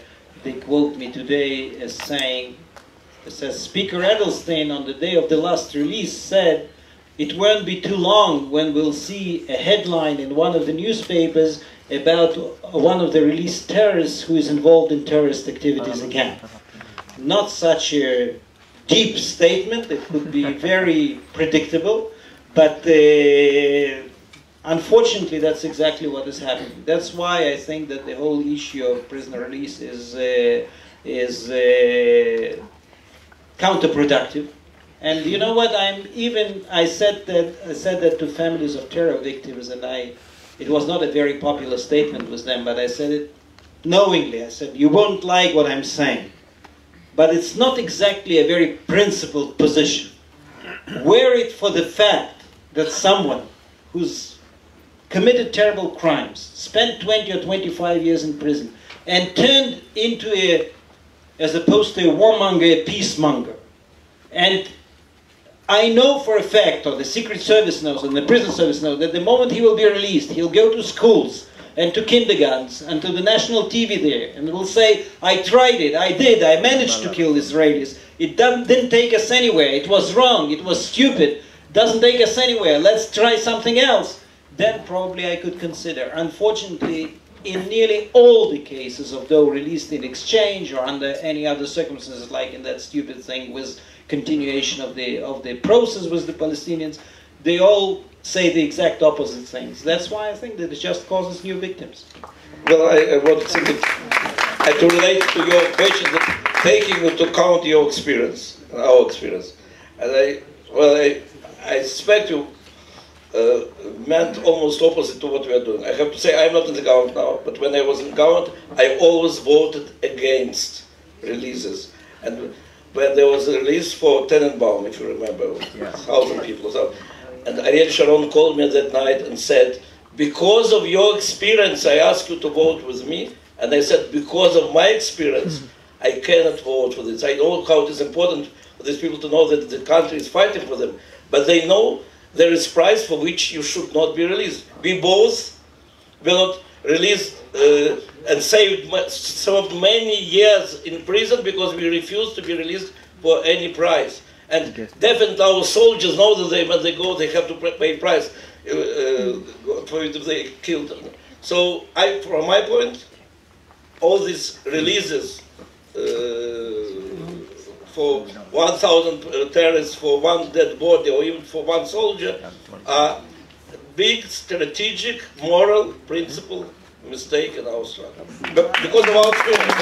quote me today as saying, it says, Speaker Edelstein on the day of the last release said, it won't be too long when we'll see a headline in one of the newspapers about one of the released terrorists who is involved in terrorist activities again. Not such a deep statement, it could be very predictable, but unfortunately that's exactly what is happening. That's why I think that the whole issue of prisoner release is counterproductive. And you know what? I said that to families of terror victims, and it was not a very popular statement with them, but I said it knowingly. I said, you won't like what I'm saying, but it's not exactly a very principled position. Were it for the fact that someone who's committed terrible crimes, spent 20 or 25 years in prison, and turned into as opposed to a warmonger, a peacemonger, and I know for a fact, or the Secret Service knows, and the prison service knows, that the moment he will be released, he'll go to schools and to kindergartens and to the national TV there, and will say, I tried it, I managed to kill Israelis. It didn't take us anywhere, it was wrong, it was stupid, doesn't take us anywhere, let's try something else. Then probably I could consider. Unfortunately, in nearly all the cases of those released in exchange or under any other circumstances, like in that stupid thing with continuation of the process with the Palestinians, they all say the exact opposite things. That's why I think that it just causes new victims. Well, I want to think and to relate to your question, taking into account your experience, our experience. And I suspect you meant almost opposite to what we are doing. I have to say, I'm not in the government now, but when I was in government, I always voted against releases. And when there was a release for Tenenbaum, if you remember, 1,000 people. So, and Ariel Sharon called me that night and said, because of your experience, I ask you to vote with me. And I said, because of my experience, I cannot vote for this. I know how it is important for these people to know that the country is fighting for them. But they know there is price for which you should not be released. We both will not released and served many years in prison because we refused to be released for any price. And definitely our soldiers know that when they go, they have to pay price for it if they killed them. So from my point, all these releases for 1,000 terrorists for one dead body or even for one soldier are big strategic, moral principle mistake in our struggle. But because of our experience.